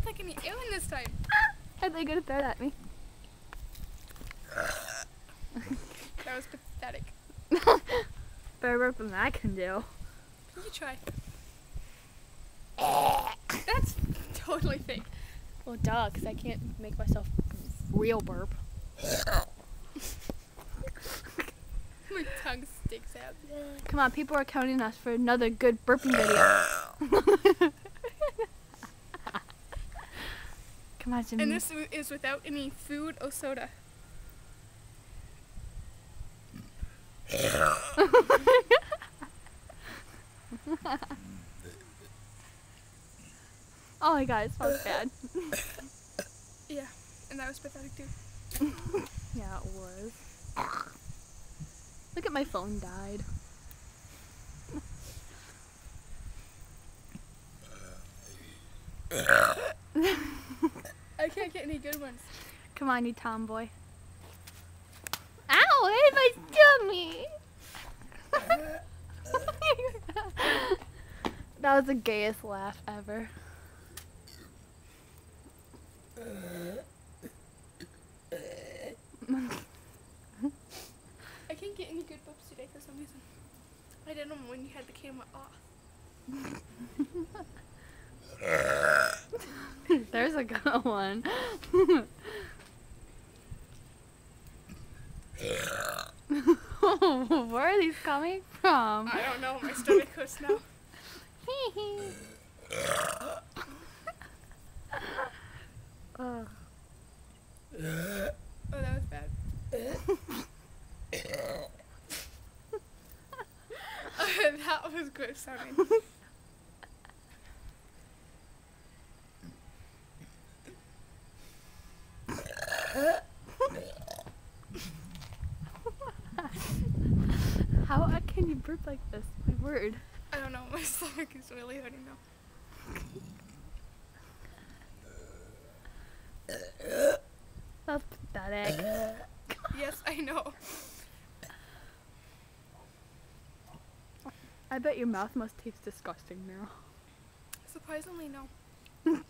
like any alien this time. Are they gonna throw it at me? That was pathetic. Better burp than I can do. You try. That's totally fake. Well, duh, because I can't make myself real burp. My tongue sticks out. Come on, people are counting us for another good burping video. Come on, Jimmy. And this is without any food or soda. Oh my god, it smells bad. Yeah, and that was pathetic too. Yeah, it was. Look at my phone died. I can't get any good ones. Come on, you tomboy. Ow, it hit my tummy! That was the gayest laugh ever. I can't get any good burps today for some reason. I did them when you had the camera off. There's a good one. Where are these coming from? I don't know, my stomach hurts now. Oh. Oh, that was bad. That was gross sounding. How can you burp like this? My word. I don't know, my stomach is really hurting now. That's pathetic. Yes, I know. I bet your mouth must taste disgusting now. Surprisingly, no.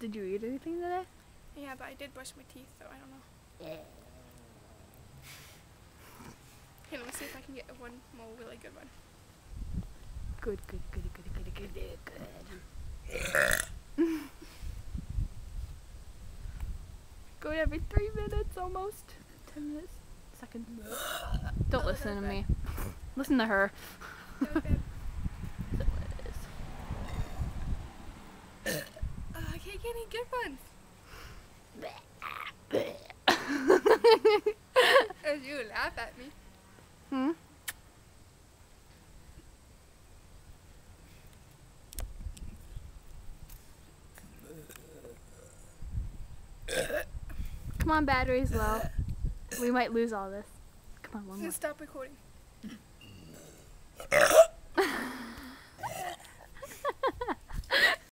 Did you eat anything today? Yeah, but I did brush my teeth, so I don't know. Okay, let me see if I can get one more really good one. Good. Good every 3 minutes almost. 10 minutes. Second. Don't listen to me. Listen to her. That was bad. That's what it is. I can't get any good ones. As you laugh at me. Hmm? Come on, battery's low. We might lose all this. Come on, one more. Stop recording.